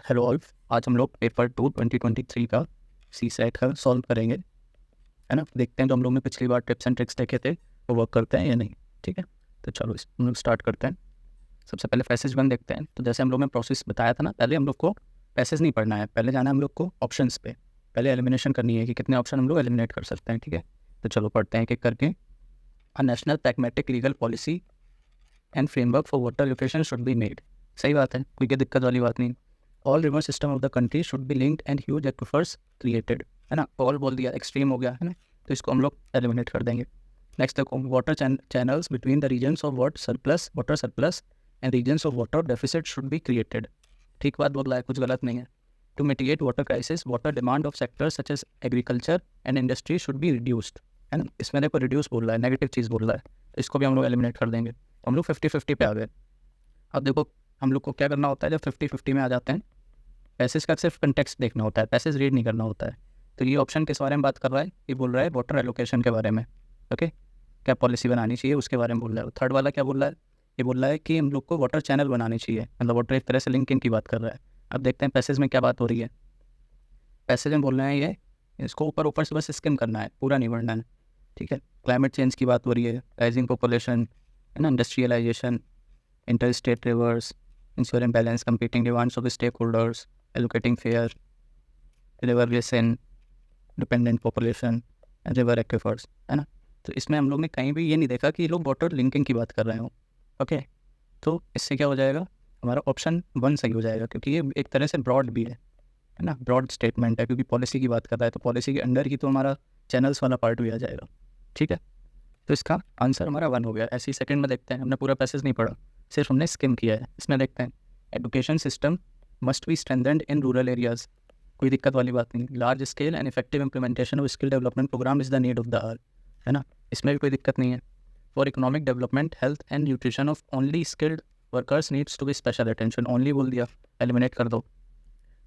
Hello all. आज हम लोग पेपर 2 2023 का सी सेट का सॉल्व करेंगे, है ना। देखते हैं जो हम लोग ने पिछली बार टिप्स एंड ट्रिक्स देखे थे वो वर्क करते हैं या नहीं। ठीक है, तो चलो हम लोग स्टार्ट करते हैं। सबसे पहले पैसेज 1 देखते हैं। तो जैसे हम लोग ने प्रोसेस बताया था ना, पहले हम लोग को पैसेज नहीं पढ़ना है, पहले जाना है हम लोग को ऑप्शंस पे। पहले एलिमिनेशन करनी है कि कितने ऑप्शन हम लोग एलिमिनेट कर सकते हैं। ठीक है, तो चलो पढ़ते हैं एक एक करके। A national pragmatic legal policy and framework for water allocation should be made. सही बात है, कोई क्या दिक्कत वाली बात नहीं। All river system of the country should be linked and huge aquifers created, है ना। ऑल बोल दिया, एक्सट्रीम हो गया, है ना, तो इसको हम लोग एलिमिनेट कर देंगे। नेक्स्ट देखो, water channels between the regions of water surplus and regions of water deficit should be created. ठीक बात बोल रहा है, कुछ गलत नहीं है। To mitigate water crisis, water demand of sectors such as agriculture and industry should be reduced, है ना। इसमें देखो रिड्यूस बोल रहा है, नेगेटिव चीज़ बोल रहा है, तो इसको भी हम लोग एलिमिनेट कर देंगे। तो हम लोग 50-50 पे आ गए। अब देखो हम लोग को क्या करना होता है जब 50-50 में आ जाते हैं, पैसेज का सिर्फ कंटेक्स्ट देखना होता है, पैसेज रीड नहीं करना होता है। तो ये ऑप्शन किस बारे में बात कर रहा है, ये बोल रहा है वाटर एलोकेशन के बारे में। ओके, क्या पॉलिसी बनानी चाहिए उसके बारे में बोल रहा है। थर्ड वाला क्या बोल रहा है, ये बोल रहा है कि हम लोग को वाटर चैनल बनानी चाहिए, मतलब वाटर एक तरह से लिंकिंग की बात कर रहा है। अब देखते हैं पैसेज में क्या बात हो रही है। पैसेज में बोल रहे हैं ये, इसको ऊपर ऊपर से बस स्किम करना है, पूरा नहीं पढ़ना है। ठीक है, क्लाइमेट चेंज की बात हो रही है, राइजिंग पॉपुलेशन, है ना, industrialisation, interstate rivers, ensuring balance competing demands of the stakeholders, allocating fair river basin, dependent population, and river aquifers, है ना। तो इसमें हम लोग ने कहीं भी ये नहीं देखा कि ये लोग वाटर लिंकिंग की बात कर रहे हो। ओके, तो इससे क्या हो जाएगा, हमारा ऑप्शन 1 सही हो जाएगा, क्योंकि ये एक तरह से ब्रॉड भी है ना, ब्रॉड स्टेटमेंट है, क्योंकि पॉलिसी की बात कर रहा है, तो पॉलिसी के अंडर ही तो हमारा चैनल्स वाला पार्ट भी आ जाएगा। ठीक है, तो इसका आंसर हमारा 1 हो गया। ऐसे ही सेकंड में देखते हैं, हमने पूरा पैसेज नहीं पढ़ा, सिर्फ हमने स्किम किया है। इसमें देखते हैं, education system must be strengthened in rural areas. कोई दिक्कत वाली बात नहीं। Large scale and effective implementation of skill development programme is the need of the hour, है ना, इसमें भी कोई दिक्कत नहीं है। For economic development health and nutrition of only skilled workers needs to be special attention. Only बोल दिया, एलिमिनेट कर दो।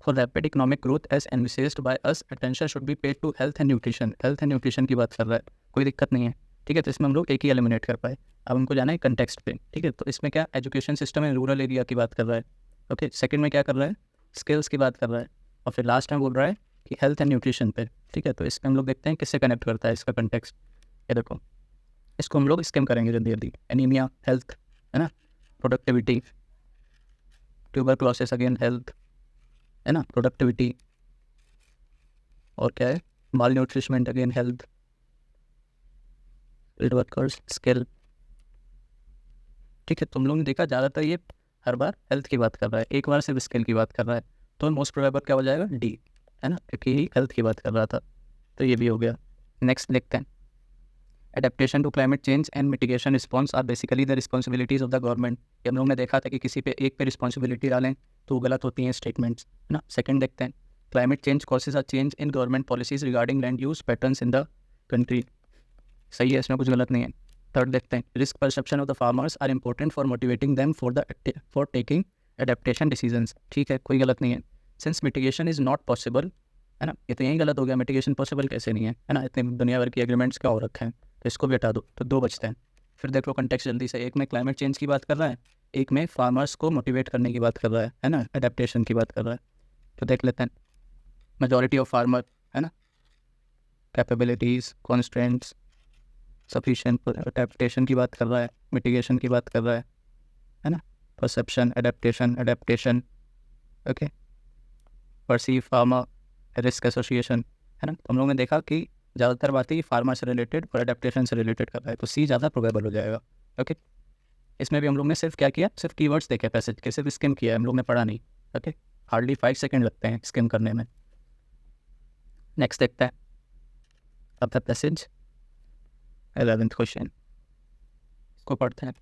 For rapid economic growth as envisaged by us attention should be paid to health and nutrition. Health and nutrition की बात कर रहा है, कोई दिक्कत नहीं है। ठीक है, तो इसमें हम लोग एक ही एलिमिनेट कर पाए। अब हमको जाना है कंटेक्स्ट पे। ठीक है, तो इसमें क्या एजुकेशन सिस्टम है, रूरल एरिया की बात कर रहा है। ओके, सेकंड में क्या कर रहा है, स्किल्स की बात कर रहा है, और फिर लास्ट में बोल रहा है कि हेल्थ एंड न्यूट्रिशन पे। ठीक है, तो इसमें हम लोग देखते हैं किससे कनेक्ट करता है इसका कंटेक्स्ट। ये देखो, इसको हम लोग स्किम करेंगे जल्दी जल्दी। एनीमिया हेल्थ, है ना, प्रोडक्टिविटी, ट्यूबरक्लोसिस अगेन हेल्थ, है ना, प्रोडक्टिविटी, और क्या है, malnourishment again health, field workers skill. ठीक है, तुम लोगों ने देखा ज़्यादातर ये हर बार हेल्थ की बात कर रहा है, एक बार सिर्फ स्किल की बात कर रहा है, तो मोस्ट प्रोबेबल क्या हो जाएगा, डी, है ना, क्योंकि ही हेल्थ की बात कर रहा था। तो ये भी हो गया। नेक्स्ट देखते हैं, adaptation to climate change and mitigation response are basically the responsibilities of the government. हम लोग ने देखा था कि किसी पे एक पे रिस्पॉन्सिबिलिटी डालें तो गलत होती हैं स्टेटमेंट्स, है ना। सेकंड देखते हैं, climate change causes a change in government policies regarding land use patterns in the country. सही है, इसमें कुछ गलत नहीं है। थर्ड देखते हैं, risk perception of the farmers are important for motivating them for taking adaptation decisions. ठीक है, कोई गलत नहीं है। Since mitigation is not possible, है ना, ये तो यही गलत हो गया, मिटिगेशन पॉसिबल कैसे नहीं है ना, इतने दुनिया भर की एग्रीमेंट्स क्या हो रखे हैं, तो इसको भी हटा दो, तो 2 बचते हैं। फिर देख लो कंटेक्स्ट जल्दी से, एक में क्लाइमेट चेंज की बात कर रहा है, एक में फार्मर्स को मोटिवेट करने की बात कर रहा है ना, एडेप्टेशन की बात कर रहा है। तो देख लेते हैं, मेजॉरिटी ऑफ फार्मर, है ना, कैपेबिलिटीज़, कॉन्स्ट्रेंट्स, सफिशिएंट, एडेप्टेशन की बात कर रहा है, मिटिगेशन की बात कर रहा है ना, perception, adaptation, okay, perceive farmer, risk association, है ना। तो हम लोगों ने देखा कि ज़्यादातर बातें फार्मर से रिलेटेड और एडेप्टेशन से रिलेटेड कर रहा है, तो सी ज़्यादा प्रोबेबल हो जाएगा। ओके, इसमें भी हम लोग ने सिर्फ क्या किया, सिर्फ कीवर्ड्स देखे पैसेज के, सिर्फ स्किम किया है, हम लोग ने पढ़ा नहीं। ओके, हार्डली 5 सेकेंड लगते हैं स्किम करने में। नेक्स्ट देखते हैं, अब द पैसेज 11th क्वेश्चन, इसको पढ़ते हैं।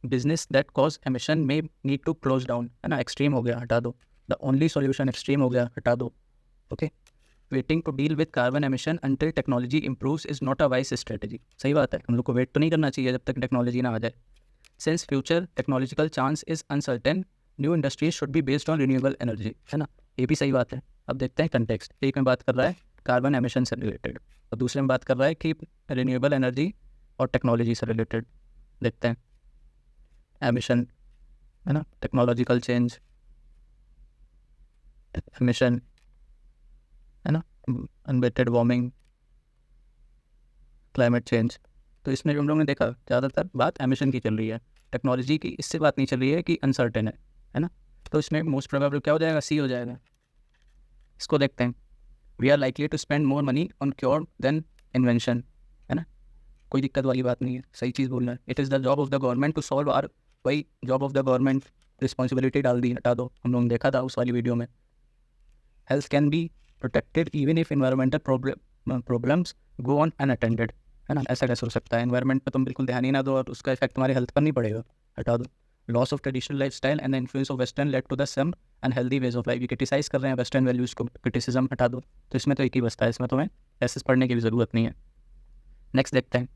बिजनेस दैट कॉज एमिशन में नीड टू क्लोज डाउन, है ना, एक्सट्रीम हो गया, हटा दो। द ओनली सॉल्यूशन एक्सट्रीम हो गया, हटा दो। Okay, waiting to deal with carbon emission until technology improves is not a wise strategy. सही बात है, हम लोग को वेट तो नहीं करना चाहिए जब तक टेक्नोलॉजी ना आ जाए। Since future technological chance is uncertain, new industries should be based on renewable energy, है ना, ये भी सही बात है। अब देखते हैं कंटेक्स्ट, एक में बात कर रहा है कार्बन एमिशन से रिलेटेड, और दूसरे में बात कर रहा है कि रिन्यूएबल एनर्जी और टेक्नोलॉजी से रिलेटेड। देखते हैं, एमिशन, है ना, टेक्नोलॉजिकल चेंज, एमिशन, है ना, अनवेटेड वार्मिंग, क्लाइमेट चेंज। तो इसमें हम लोग ने देखा ज़्यादातर बात एमिशन की चल रही है, टेक्नोलॉजी की इससे बात नहीं चल रही है कि अनसर्टेन है ना। तो इसमें मोस्ट प्रोबेबल क्या हो जाएगा, सी हो जाएगा। इसको देखते हैं, we are likely to spend more money on cure than invention, है ना, कोई दिक्कत वाली बात नहीं है, सही चीज़ बोलना है। It is the job of the government to solve are, वही job of the government, responsibility डाल दी, हटा दो, हम लोगों ने देखा था उस वाली वीडियो में। Health can be protected even if environmental problems go on unattended, है ना, ऐसा कैसे हो सकता है, एनवायरमेंट पर तुम बिल्कुल ध्यान ही ना दो और उसका इफेक्ट तुम्हारी हेल्थ पर नहीं पड़ेगा, हटा दो। Loss of traditional life style and the influence of western led to the some unhealthy ways of life, ये क्रिटिसाइज कर रहे हैं वेस्टर्न वैल्यूज़ को, क्रिटिसिज्म हटा दो। तो इसमें तो एक ही बसता है, इसमें तुम्हें ऐसे पढ़ने की भी ज़रूरत नहीं है। नेक्स्ट देखते हैं,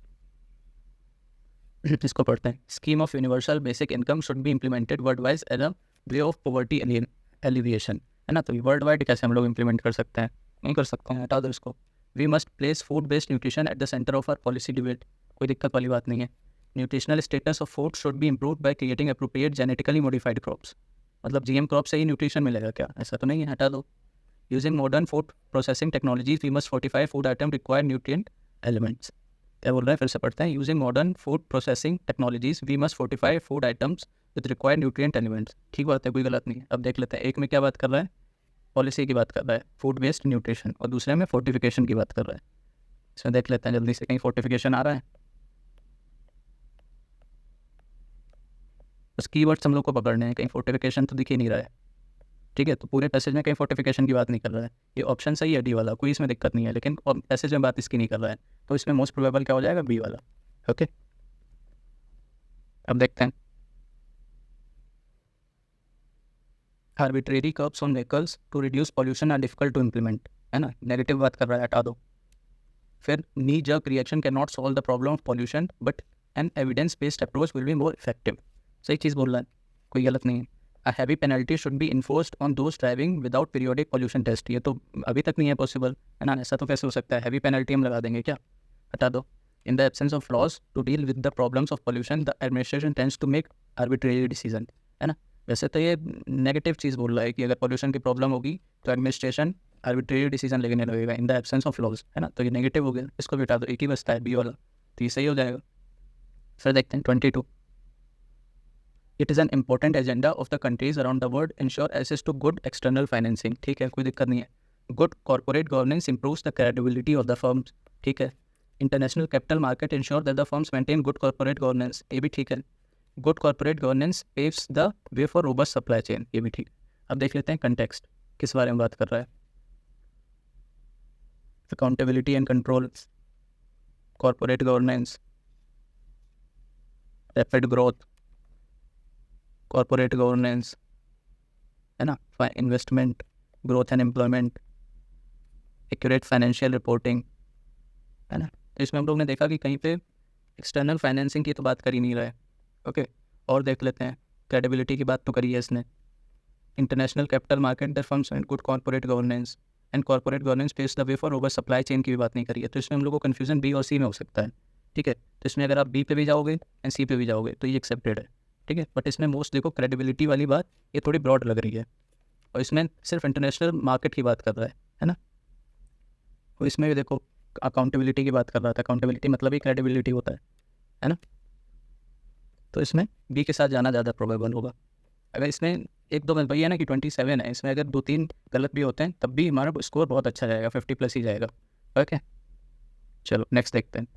इसको पढ़ते हैं, scheme of universal basic income should be implemented world wise as a way of poverty alleviation, है ना। तो वर्ल्ड वाइड कैसे हम लोग इम्प्लीमेंट कर सकते हैं, नहीं कर सकते हैं, हटा दो इसको। We must place food based nutrition at the centre of our policy debate, कोई दिक्कत वाली बात नहीं है। Nutritional status of food should be improve by creating appropriate genetically modified crops, मतलब जीएम क्रॉप से ही न्यूट्रिशन मिलेगा क्या, ऐसा तो नहीं है, हटा दो। Using modern food processing technologies we must fortify food item require nutrient elements, क्या बोल रहे हैं, फिर से पढ़ते हैं। Using modern food processing technologies we must fortify food items with required nutrient elements, ठीक बात है, कोई गलत नहीं है। अब देख लेते हैं, एक में क्या बात कर रहा है, पॉलिसी की बात कर रहा है, फूड बेस्ड न्यूट्रिशन, और दूसरे में फोर्टिफिकेशन की बात कर रहा है। इसमें देख लेते हैं जल्दी से, कहीं फोर्टिफिकेशन आ रहा है, बस कीवर्ड्स हम लोग को पकड़ने हैं, कहीं फोर्टिफिकेशन तो दिख ही नहीं रहा है, ठीक है। तो पूरे पैसेज में कहीं फोर्टिफिकेशन की बात नहीं कर रहा है, ये ऑप्शन सही है डी वाला, कोई इसमें दिक्कत नहीं है, लेकिन पैसेज में बात इसकी नहीं कर रहा है, तो इसमें मोस्ट प्रोबेबल क्या हो जाएगा, बी वाला, ओके। अब देखते हैं, arbitrary curbs on vehicles to reduce pollution are difficult to implement, है ना, नेगेटिव बात कर रहा है, हटा दो। फिर knee jerk reaction can not solve the problem of pollution but an evidence based approach will be more effective, सही चीज़ बोल रहा है, कोई गलत नहीं है। A heavy penalty should be enforced on those driving without periodic pollution test, ये तो अभी तक नहीं है पॉसिबल, है ना, ऐसा तो कैसे हो सकता है, हैवी पेनल्टी हम लगा देंगे क्या, हटा दो। In the absence of laws to deal with the problems of pollution the administration tends to make arbitrary decision, है ना। वैसे तो ये नेगेटिव चीज़ बोल रहा है कि अगर पॉल्यूशन की प्रॉब्लम होगी तो एडमिनिस्ट्रेशन आर्बिट्रेरी डिसीजन लेने लगेगा in the absence of laws, है ना, तो ये नेगेटिव हो गया, इसको भी हटा दो, एक ही बचता है बी वाला, तो ये सही हो जाएगा। सर देखते हैं 22, it is an important agenda of the countries around the world ensure access to good external financing, ठीक है, कोई दिक्कत नहीं है। Good corporate governance improves the credibility of the firms, ठीक है। International capital market ensure that the firms maintain good corporate governance, ये भी ठीक है। Good corporate governance paves the way for robust supply chain, ये भी ठीक। अब देख लेते हैं कंटेक्स्ट किस बारे में बात कर रहा है, accountability and control, corporate governance, rapid growth, corporate governance, है ना, investment, growth and employment, accurate financial reporting, है ना। तो इसमें हम लोग ने देखा कि कहीं पे एक्सटर्नल फाइनेंसिंग की तो बात कर ही नहीं रहा है, ओके। और देख लेते हैं, क्रेडिबिलिटी की बात तो करी है इसने, international capital market the firms and good corporate governance and corporate governance paves the way for robust supply chain की भी बात नहीं करी है, तो इसमें हम लोग को कन्फ्यूजन बी और सी में हो सकता है, ठीक है। तो इसमें अगर आप बी पे भी जाओगे एंड सी पे भी जाओगे तो ये एक्सेप्टेड है, ठीक है। बट इसमें मोस्ट देखो क्रेडिबिलिटी वाली बात ये थोड़ी ब्रॉड लग रही है, और इसमें सिर्फ इंटरनेशनल मार्केट की बात कर रहा है ना। और इसमें भी देखो अकाउंटेबिलिटी की बात कर रहा था, अकाउंटेबिलिटी मतलब ही क्रेडिबिलिटी होता है ना। तो इसमें बी के साथ जाना ज़्यादा प्रोबेबल होगा। अगर इसमें एक दो वही है ना कि 27 है, इसमें अगर 2-3 गलत भी होते हैं तब भी हमारा स्कोर बहुत अच्छा जाएगा, 50+ ही जाएगा, ओके। चलो नेक्स्ट देखते हैं,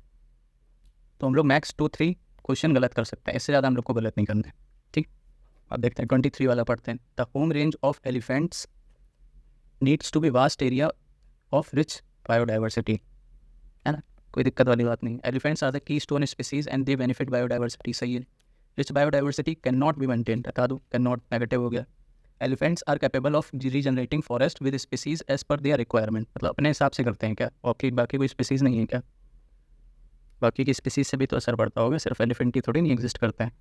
तो हम लोग मैक्स 2-3 क्वेश्चन गलत कर सकते हैं, इससे ज़्यादा हम लोग को गलत नहीं करना है, ठीक। अब देखते हैं 23 वाला पढ़ते हैं, the home range of elephants needs to be vast area of rich biodiversity, है ना, कोई दिक्कत वाली बात नहीं। Elephants are the keystone species and they benefit biodiversity, सही है। Rich biodiversity can not be maintain, हटा दो, कैन नॉट नेगेटिव हो गया। Elephants are capable of regenerating forest with species as per their requirement, मतलब अपने हिसाब से करते हैं क्या, और बाकी कोई स्पीसीज नहीं है क्या, बाकी की स्पीसीज से भी तो असर पड़ता होगा, सिर्फ एलिफेंट की थोड़ी नहीं एग्जिस्ट करते हैं।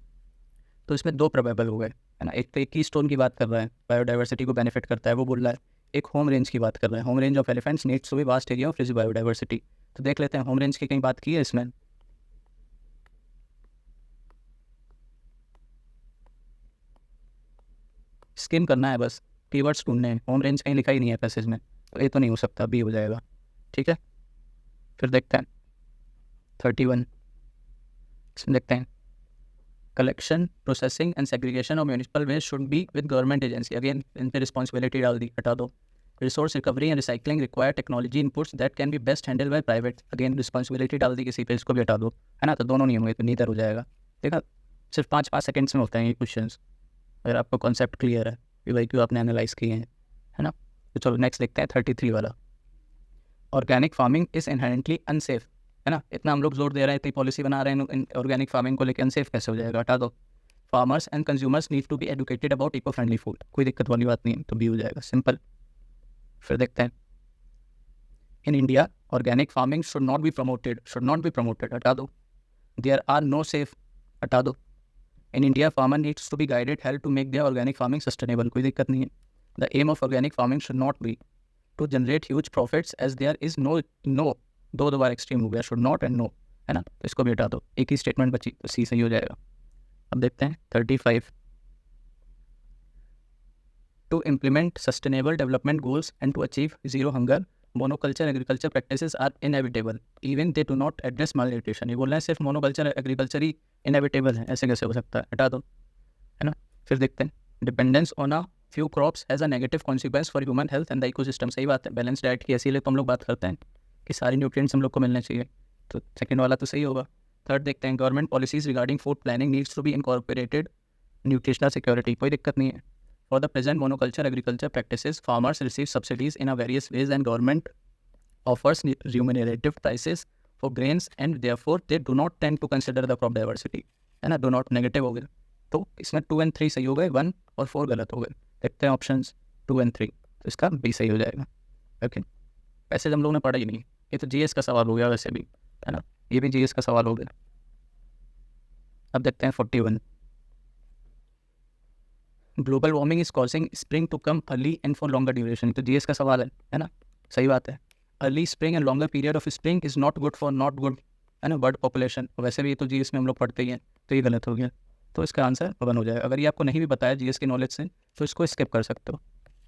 तो इसमें दो प्रोबेबल हो गए, है ना, एक तो एक की स्टोन की बात कर रहा है, बायोडाइवर्सिटी को बेनिफिट करता है वो बोल रहा है, एक होम रेंज की बात कर रहा है, home range of elephants needs to be vast area of rich biodiversity. तो देख लेते हैं होम रेंज की कहीं बात की है इसमें, स्किम करना है बस, कीवर्ड्स ढूंढने हैं, होम रेंज कहीं लिखा ही नहीं है पैसेज में, तो ये तो नहीं हो सकता, बी हो जाएगा। ठीक है, फिर देखते हैं 31, इसमें देखते हैं collection, processing and segregation of municipal waste should be with government agency. Again इन पर रिस्पॉन्सिबिलिटी डाल दी, हटा दो। Resource recovery and recycling require technology inputs that can be best handle by private. Again responsibility डाल दी किसी पे, इसको भी हटा दो, है ना। तो दोनों नहीं होंगे तो नीदर हो जाएगा। देखा, सिर्फ 5-5 सेकेंड्स में होते हैं ये क्वेश्चन, अगर आपको कॉन्सेप्ट क्लियर है कि भाई क्यों आपने एनालाइज किए हैं, है ना। तो चलो नेक्स्ट देखते हैं 33 वाला। Organic farming is inherently unsafe, है ना। इतना हम लोग जोर दे रहे हैं, इतनी पॉलिसी बना रहे हैं ऑर्गेनिक फार्मिंग को लेकर, अनसेफ कैसे हो जाएगा, हटा दो। Farmers and consumers need to be educated about eco friendly food, कोई दिक्कत वाली बात नहीं है, तो बी हो जाएगा, सिंपल। फिर देखते हैं in India organic farming should not be promoted, हटा दो। देयर आर नो सेफ, हटा दो। In India farmer needs to be guided help to make their organic farming sustainable, कोई दिक्कत नहीं है। The aim of organic farming should not be to generate huge profits as there is no दो बार extreme हो गया, should not and no, है ना। तो इसको भी हटा दो, एक ही स्टेटमेंट बची, तो सी सही हो जाएगा। अब देखते हैं 35, to implement sustainable development goals and to achieve zero hunger monoculture agriculture practices are inevitable even they do not address malnutrition. ये बोल रहे हैं सिर्फ मोनोकल्चर एग्रीकल्चर ही इनएविटेबल है, ऐसे कैसे हो सकता है, हटा दो, है ना। फिर देखते हैं dependence on a few crops has a negative consequence for human health and the ecosystem. सही बात है, बैलेंस डाइट की इसीलिए तो हम लोग बात करते हैं कि सारी न्यूट्रिएंट्स हम लोग को मिलने चाहिए, तो सेकंड वाला तो सही होगा। थर्ड देखते हैं government policies regarding food planning needs to be incorporated nutritional security, कोई दिक्कत नहीं है। For the present monoculture agriculture practices, farmers receive subsidies in a various ways and government offers remunerative prices for grains and therefore they do not tend to consider the crop diversity, है ना। do not negative हो गया, तो इसमें 2 और 3 सही हो गए, 1 और 4 गलत हो गए। देखते हैं ऑप्शंस 2 और 3, तो इसका बी सही हो जाएगा। ओके, वैसे हम लोगों ने पढ़ा ही नहीं, ये तो जीएस का सवाल हो गया वैसे भी, है ना, ये भी जीएस का सवाल हो गया। अब देखते हैं 41, global warming is causing spring to come early and for longer duration, तो जीएस का सवाल है ना, सही बात है। Early spring and longer period of spring is not good, है ना, बर्ड पॉपुलेशन, वैसे भी तो जीएस में हम लोग पढ़ते ही हैं, तो ये गलत हो गया, तो इसका आंसर 1 हो जाएगा। अगर ये आपको नहीं भी बताया जीएस के नॉलेज से तो इसको स्किप कर सकते हो,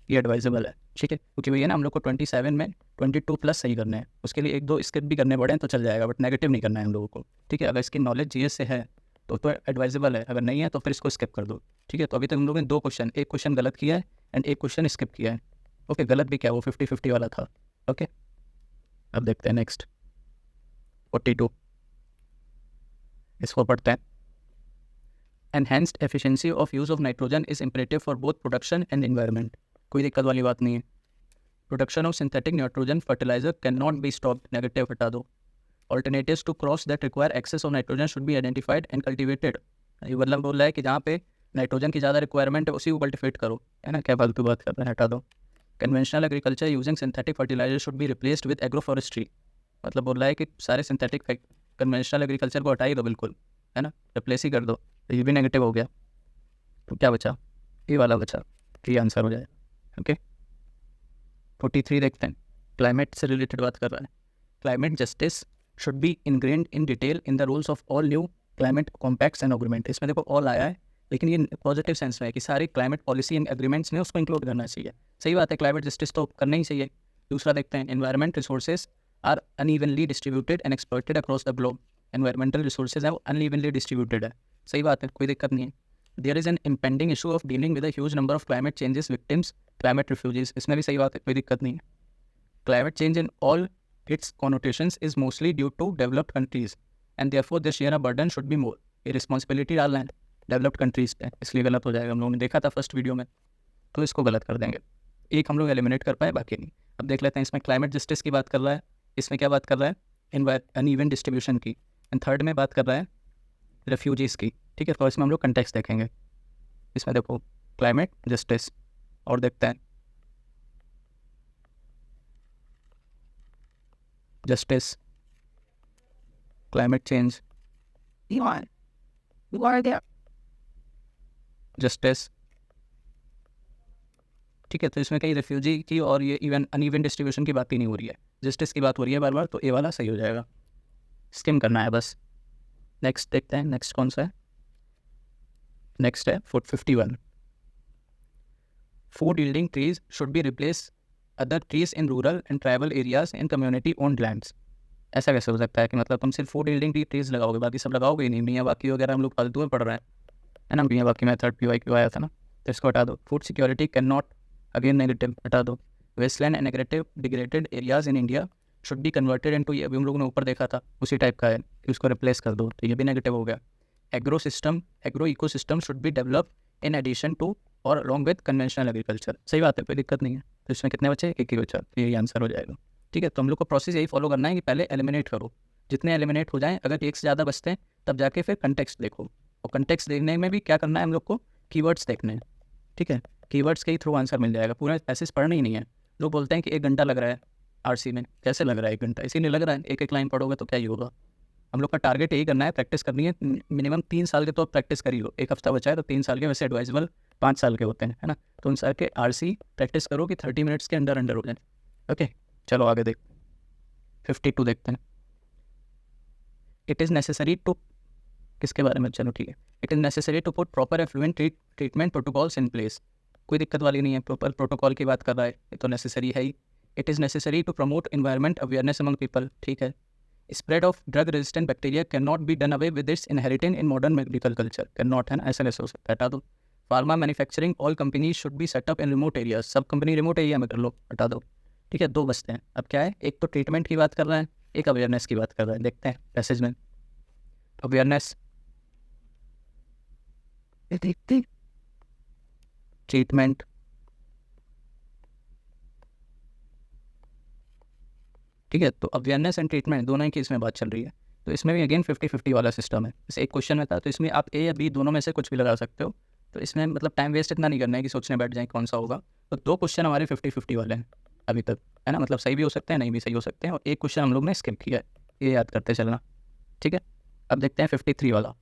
ये एडवाइजेबल है, ठीक है, क्योंकि भैया ना हम लोग को 27 में 22+ सही करने हैं, उसके लिए 1-2 स्किप भी करने पड़े तो चल जाएगा, बट नेगेटिव नहीं करना है हम लोगों को, ठीक है। अगर इसकी नॉलेज जीएस से है तो एडवाइजेबल है, अगर नहीं है तो फिर इसको स्किप कर दो, ठीक है। तो अभी तक हम लोगों ने 2 क्वेश्चन, एक क्वेश्चन गलत किया है एंड एक क्वेश्चन स्किप किया है। ओके, गलत भी क्या, वो 50-50 वाला था। ओके, अब देखते हैं नेक्स्ट 42, इसको पढ़ते हैं। Enhanced efficiency of use of nitrogen is imperative for both production and environment, कोई दिक्कत वाली बात नहीं है। Production of synthetic nitrogen fertiliser can not be stopped, negative हटा दो। Alternatives to crops that require excess of nitrogen should be identified and cultivated, ये मतलब बोल रहा है कि जहाँ पे नाइट्रोजन की ज़्यादा रिक्वायरमेंट है उसी को कल्टिवेट करो, है ना, क्या फालतू बात कर रहे हैं, हटा दो। Conventional agriculture using synthetic fertiliser should be replaced with agroforestry, मतलब बोल रहा है कि सारे सिंथेटिक कन्वेंशनल एग्रीकल्चर को हटा ही दो बिल्कुल, है ना, रिप्लेस ही कर दो, तो ये भी नेगेटिव हो गया, तो क्या बचा, ये वाला बचा, तो ये आंसर हो जाए। ओके, 43 देखते हैं, क्लाइमेट से रिलेटेड बात कर रहा है। Climate justice should be ingrained in detail in the rules of all new climate compacts and agreement, इसमें देखो all आया है लेकिन ये पॉजिटिव सेंस में है कि सारी क्लाइमेट पॉलिसी एंड एग्रीमेंट्स में उसको इंक्लूड करना चाहिए, सही बात है, क्लाइमेट जस्टिस तो करना ही चाहिए। दूसरा देखते हैं, environment resources are unevenly distributed and exploited across the globe, environmental resources है वो अनइवनली डिस्ट्रीब्यूटेड है, सही बात है, कोई दिक्कत नहीं है। There is an impending issue of dealing with a huge number of climate changes victims climate refugees, इसमें भी सही बात है, कोई दिक्कत नहीं है। Climate change in all its connotations is mostly due to developed countries and therefore their share of burden should be more, ये रिस्पॉन्सिबिलिटी डालना है डेवलप्ड कंट्रीज पे, इसलिए गलत हो जाएगा। हम लोगों ने देखा था फर्स्ट वीडियो में, तो इसको गलत कर देंगे, एक हम लोग एलिमिनेट कर पाए, बाकी नहीं। अब देख लेते हैं, इसमें क्लाइमेट जस्टिस की बात कर रहा है, इसमें क्या बात कर रहा है, अनइवन डिस्ट्रीब्यूशन की, एंड थर्ड में बात कर रहा है रेफ्यूजीज़ की, ठीक है। तो इसमें हम लोग कंटेक्स्ट देखेंगे, इसमें देखो क्लाइमेट जस्टिस, और देखते हैं justice, climate change, you are there, justice, ठीक है। तो इसमें कहीं रेफ्यूजी की और ये इवन अनइवन डिस्ट्रीब्यूशन की बात ही नहीं हो रही है, जस्टिस की बात हो रही है बार बार, तो ए वाला सही हो जाएगा, स्किम करना है बस। नेक्स्ट देखते हैं, नेक्स्ट कौन सा है, नेक्स्ट है 51, food yielding trees should be replace other trees in rural and tribal areas in community owned lands. ऐसा कैसे हो सकता है कि मतलब तुम सिर्फ फूड यील्डिंग ट्रीज लगाओगे, बाकी सब लगाओगे ही नहीं? मियाँ बाकी वगैरह हम लोग फालतू में पढ़ रहे हैं ना, मियाँ बाकी मेथड PYQ आया था ना, तो इसको हटा दो। Food security can not, again negative, हटा दो। Wasteland and negative degraded areas in India should be converted into, ये अभी हम लोगों ने ऊपर देखा था उसी टाइप का है, उसको रिप्लेस कर दो, तो ये भी नेगेटिव हो गया। Agro ecosystem should be develop in addition to और अलॉन्ग विद कन्वेंशनल एग्रीकल्चर। सही बात है, कोई दिक्कत नहीं है। तो इसमें कितने बचे? एक ही बचा, तो यही आंसर हो जाएगा। ठीक है, तो हम लोग को प्रोसेस यही फॉलो करना है कि पहले एलिमिनेट करो, जितने एलिमिनेट हो जाएं, अगर एक से ज़्यादा बचते हैं तब जाके फिर कंटेक्स्ट देखो, और कंटेक्स्ट देखने में भी क्या करना है हम लोग को? कीवर्ड्स देखने हैं। ठीक है, कीवर्ड्स के ही थ्रू आंसर मिल जाएगा, पूरा पैसेज पढ़ना ही नहीं है। लोग बोलते हैं कि 1 घंटा लग रहा है RC में, कैसे लग रहा है 1 घंटा? इसीलिए लग रहा है, एक एक लाइन पढ़ोगे तो क्या ही होगा। हम लोग का टारगेट यही करना है, प्रैक्टिस करनी है। मिनिमम 3 साल के तो प्रैक्टिस करी लो, 1 हफ्ता बचा है तो 3 साल के, वैसे एडवाइजेबल 5 साल के होते हैं, है ना। तो उन साल के RC प्रैक्टिस करो कि 30 मिनट्स के अंडर हो जाए। ओके, चलो आगे देख 52 देखते हैं। इट इज़ नेसेसरी टू, किसके बारे में? चलो ठीक है। It is necessary to put proper effluent treatment protocols in place, कोई दिक्कत वाली नहीं है, प्रॉपर प्रोटोकॉल की बात कर रहा है, ये तो नेसेसरी है ही। It is necessary to promote environment awareness among people, ठीक है। Spread of drug resistant bacteria can not be done away with its inherent in modern medical culture, can not, है ना, ऐसा कैसे हो सकता है? हटा दो। Pharma manufacturing all companies should be set up in remote areas, सब कंपनी रिमोट एरिया में कर लो, हटा दो। ठीक है, 2 बचते हैं। अब क्या है? एक तो ट्रीटमेंट की बात कर रहा है, एक अवेयरनेस की बात कर रहा है। देखते हैं पैसेज में अवेयरनेस, देखते ट्रीटमेंट, ठीक है। तो अवेयरनेस एंड ट्रीटमेंट दोनों ही की इसमें बात चल रही है, तो इसमें भी अगेन 50-50 वाला सिस्टम है। जैसे एक क्वेश्चन में था, तो इसमें आप A या B दोनों में से कुछ भी लगा सकते हो। तो इसमें मतलब टाइम वेस्ट इतना नहीं करना है कि सोचने बैठ जाए कौन सा होगा। तो 2 क्वेश्चन हमारे 50-50 वाले हैं अभी तक, है ना, मतलब सही भी हो सकते हैं, नहीं भी सही हो सकते हैं, और एक क्वेश्चन हम लोग ने स्किप किया है, ये याद करते चलना। ठीक है, अब देखते हैं 53 वाला।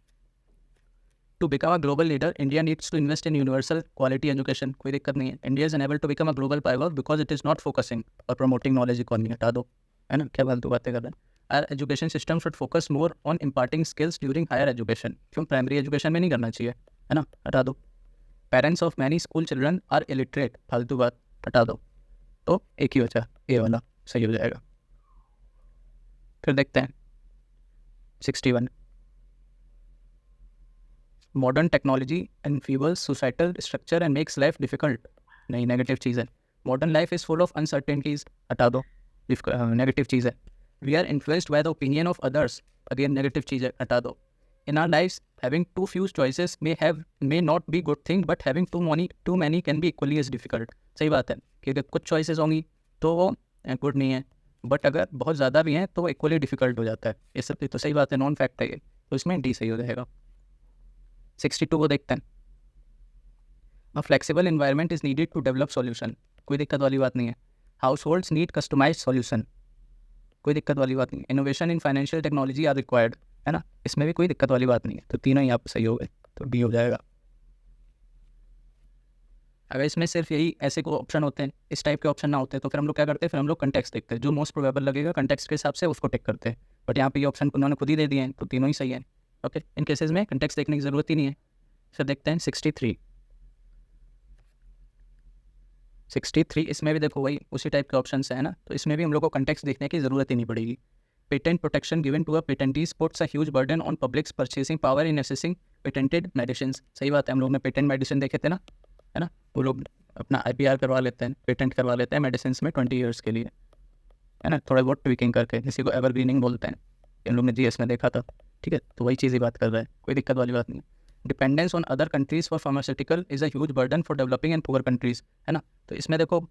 To become a global leader India needs to invest in universal quality education, कोई दिक्कत नहीं है। India is unable to become a global power because it is not focusing और प्रमोटिंग नॉलेज इकोनॉमी, हटा दो, है ना, क्या फालतू बातें कर रहे हैं। Our education system should focus more on imparting skills during higher education, क्यों प्राइमरी एजुकेशन में नहीं करना चाहिए, है ना, हटा दो। Parents of many school children are illiterate, फालतू बात, हटा दो। तो एक ही बचा, ए वाला सही हो जाएगा। फिर देखते हैं 61। Modern technology enfeebles societal structure and makes life difficult, नहीं, नेगेटिव चीज़ है। Modern life is full of uncertainties, हटा दो, नेगेटिव चीज़ है। We are influenced by the opinion of others, again negative चीज़ है, हटा दो। In our lives having too few choices may not be good thing, but having too many can be equally as difficult. सही बात है कि अगर कुछ चॉइसेस होंगी तो वो गुड नहीं है, बट अगर बहुत ज़्यादा भी हैं तो वो इक्वली डिफिकल्ट हो जाता है। ये सब तो सही बात है, नॉन फैक्ट है ये, तो इसमें डी सही हो जाएगा। 62 को देखते हैं। A flexible environment is needed to develop solution, कोई दिक्कत वाली बात नहीं है। Households need customize solution, कोई दिक्कत वाली बात नहीं है। Innovation in financial technology are required, है ना, इसमें भी कोई दिक्कत वाली बात नहीं है। तो तीनों ही आप सही हो गए, तो डी हो जाएगा। अगर इसमें सिर्फ यही ऐसे को ऑप्शन होते हैं, इस टाइप के ऑप्शन ना होते, तो फिर हम लोग क्या करते हैं? फिर हम लोग कंटेक्स्ट देखते हैं, जो मोस्ट प्रोबेबल लगेगा कंटेक्स्ट के हिसाब से उसको टिक करते हैं। बट यहाँ पे ये ऑप्शन उन्होंने खुद ही दे दिए हैं, तो तीनों ही सही है। ओके, इन केसेस में कंटेक्स्ट देखने की ज़रूरत ही नहीं है। फिर देखते हैं 63। इसमें भी देखो वही उसी टाइप के ऑप्शन है ना, तो इसमें भी हम लोग को कंटेक्स्ट देखने की ज़रूरत ही नहीं पड़ेगी। Patent protection given to a patentees puts a huge burden on public's purchasing power in assessing patented medicine, सही बात है, हम लोग ने पेटेंट मेडिसिन देखे थे ना, है ना, वो लोग अपना IPR करवा लेते हैं, पेटेंट करवा लेते हैं मेडिसिन में 20 ईयर्स के लिए, है ना, थोड़ा बहुत ट्विकिंग करके, इसी को एवरग्रीनिंग बोलते हैं, इन लोग ने GS में देखा था। ठीक है, तो वही चीज़ ही बात कर रहा है, कोई दिक्कत वाली बात नहीं। Dependence on other countries for pharmaceutical is a huge burden for developing and poor countries, है ना, तो इसमें देखो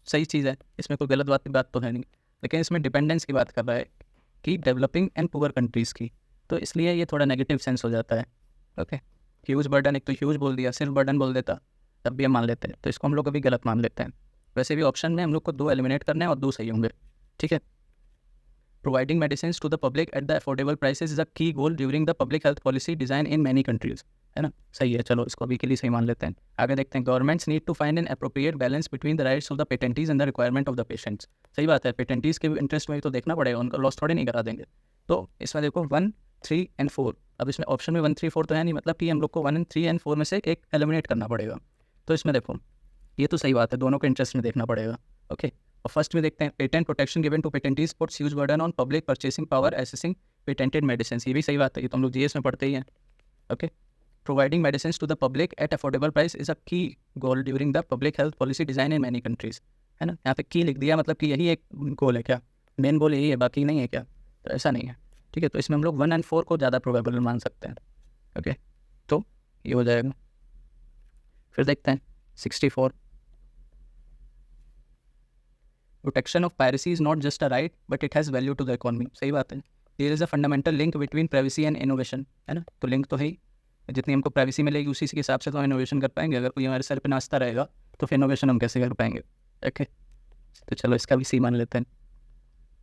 सही चीज़ है, इसमें कोई गलत बात तो है नहीं, लेकिन इसमें डिपेंडेंस की बात कर रहा है कि डेवलपिंग एंड पुअर कंट्रीज़ की, तो इसलिए ये थोड़ा नेगेटिव सेंस हो जाता है। ओके, ह्यूज बर्डन, एक तो ह्यूज बोल दिया, सिर्फ बर्डन बोल देता तब भी हम मान लेते हैं, तो इसको हम लोग कभी गलत मान लेते हैं। वैसे भी ऑप्शन में हम लोग को 2 एलिमिनेट करने हैं और 2 सही होंगे। ठीक है, providing medicine to the public at the affordable prices is a key goal during the public health policy design in many countries, है ना, सही है, चलो इसको अभी के लिए सही मान लेते हैं। आगे देखते हैं। Governments need to find an appropriate balance between the rights of the patentees and the requirement of the patients, सही बात है, पेटेंटीज के इंटरेस्ट में भी तो देखना पड़ेगा, उनका लॉस थोड़े नहीं करा देंगे। तो इसमें देखो 1, 3 एंड 4, अब इसमें ऑप्शन में 1, 3, 4 तो है नहीं, मतलब कि हम लोग को 1, 3 एंड 4 में से एक एलिमिनेट करना पड़ेगा। तो इसमें देखो ये तो सही बात है, दोनों के इंटरेस्ट में देखना पड़ेगा। ओके, और फर्स्ट में देखते हैं patent protection given to patentees puts huge burden on public purchasing power assessing patented medicine. ये भी सही बात है, ये तो हम लोग जीएस में पढ़ते ही हैं। Okay, providing medicine to the public at affordable price is a key goal during the public health policy design in many countries, है ना। यहाँ पे की लिख दिया, मतलब कि यही एक गोल है क्या, मेन गोल यही है, बाकी नहीं है क्या, तो ऐसा नहीं है। ठीक है, तो इसमें हम लोग 1 और 4 को ज़्यादा प्रोबेबल मान सकते हैं। ओके, तो ये हो जाएगा। फिर देखते हैं 64, protection of piracy is not just a right but it has value to the economy. सही बात है, there is a fundamental link between privacy and innovation, है ना। तो लिंक तो है ही, जितनी हमको प्राइवेसी मिलेगी उसी के हिसाब से तो हम इनोवेशन कर पाएंगे। अगर कोई हमारे सर पे नाचता रहेगा तो फिर इनोवेशन हम कैसे कर पाएंगे। ओके, तो चलो इसका भी सी मान लेते हैं।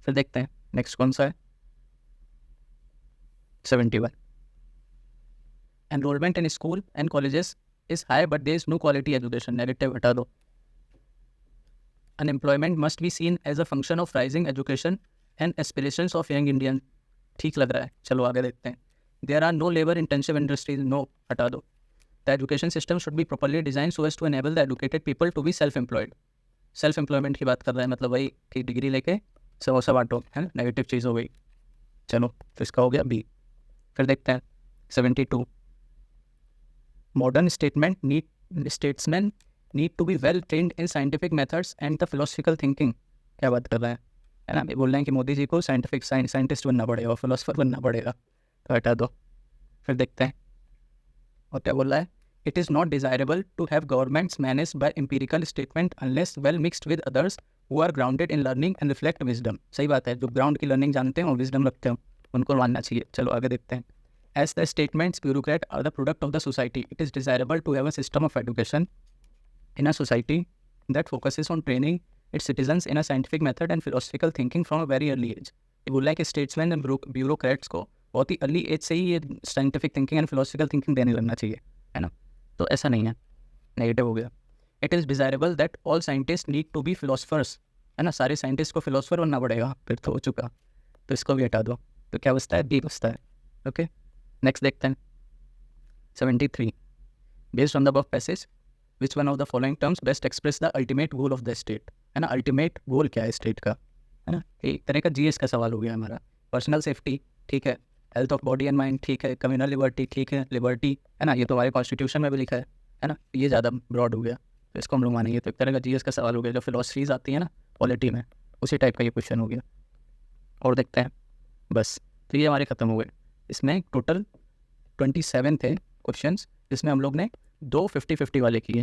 फिर देखते हैं नेक्स्ट कौन सा है, 71, enrolment in school and colleges is high but there is no quality education. Negative हटा दो। Unemployment must be seen as a function of rising education and aspirations of young Indian. ठीक लग रहा है, चलो आगे देखते हैं। There are no labour intensive industries. No हटा दो। The education system should be properly design so as to enable the educated people to be self employed. Self employment की बात कर रहा है, मतलब वही कि डिग्री लेके समोसा बांटो, है ना, नेगेटिव चीज़ हो गई। चलो तो इसका हो गया बी। फिर देखते हैं 72, modern statesman need to be well trained in scientific methods and the philosophical thinking. क्या बात कर रहा है ना, बोल रहे हैं कि मोदी जी को साइंटिफिक साइंटिस्ट बनना पड़ेगा और फिलोसफर बनना पड़ेगा, तो हटा दो। फिर देखते हैं और क्या बोल रहा है, it is not desirable to have governments manage by empirical statement unless well mixed with others who are grounded in learning and reflect wisdom. सही बात है, जो ग्राउंड की लर्निंग जानते हैं और विजडम रखते हो उनको मानना चाहिए। चलो आगे देखते हैं। As the statements bureaucrat are the product of the society, it is desirable to have a system of education in a society that focuses on training its citizens in a scientific method and philosophical thinking from a very early age. ये बोला है कि statesman and bureaucrats को बहुत ही early as से ही ये scientific thinking and philosophical thinking देने लगना चाहिए, है ना। तो ऐसा नहीं है, नेगेटिव हो गया। It is desirable that all scientist need to be philosophers, है ना, सारे साइंटिस्ट को फिलोसफर बनना पड़ेगा, फिर तो हो चुका। तो इसको भी हटा दो, तो क्या बचता है, बी बचता है। ओके, नेक्स्ट देखते हैं 73, based on the above passage which one of the following terms best express the ultimate goal of the state, है ना। अल्टीमेट गोल क्या है स्टेट का, है ना, एक तरह का जीएस का सवाल हो गया हमारा। पर्सनल सेफ्टी, ठीक है, health of body and mind, ठीक है, कम्युनल लिबर्टी, ठीक है, लिबर्टी, है ना, ये तो हमारे कॉन्स्टिट्यूशन में भी लिखा है ना, ये ज़्यादा ब्रॉड हो गया, तो इसको हम लोग मानेंगे। तो एक तरह का जीएस का सवाल हो गया, जो फिलोसफीज आती है ना पॉलिटी में, उसी टाइप का ये क्वेश्चन हो गया। और देखते हैं, बस तो ये हमारे ख़त्म हो गए। इसमें टोटल 27 थे क्वेश्चंस, जिसमें हम लोग ने 2 50-50 वाले किए,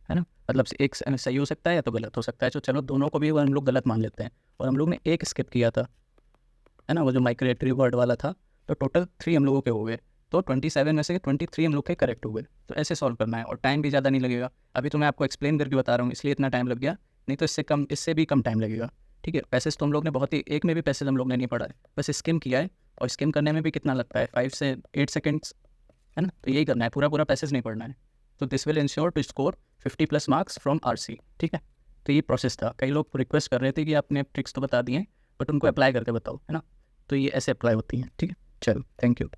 है ना, मतलब एक सही हो सकता है या तो गलत हो सकता है। तो चलो दोनों को भी हम लोग गलत मान लेते हैं। और हम लोग ने एक स्किप किया था, है ना, वो जो माइग्रेटरी वर्ड वाला था। तो टोटल 3 हम लोगों के हो गए, तो 27 में से 23 हम लोग के करेक्ट हो गए। तो ऐसे सॉल्व करना है और टाइम भी ज़्यादा नहीं लगेगा। अभी तो मैं आपको एक्सप्लेन करके बता रहा हूँ, इसलिए इतना टाइम लग गया, नहीं तो इससे भी कम टाइम लगेगा। ठीक है, पैसेज तो हम लोग ने बहुत ही, एक में भी पैसेज हम लोग ने नहीं पढ़ा है, बस स्किम किया है। और स्किम करने में भी कितना लगता है, 5 से 8 सेकेंड्स, है ना। तो यही करना है, पूरा पैसेज नहीं पढ़ना है। तो this will ensure to score 50+ marks from RC। ठीक है, तो ये प्रोसेस था। कई लोग रिक्वेस्ट कर रहे थे कि आपने ट्रिक्स तो बता दिए बट उनको अप्लाई करके बताओ, है ना, तो ये ऐसे अप्लाई होती हैं। ठीक है, चलो थैंक यू।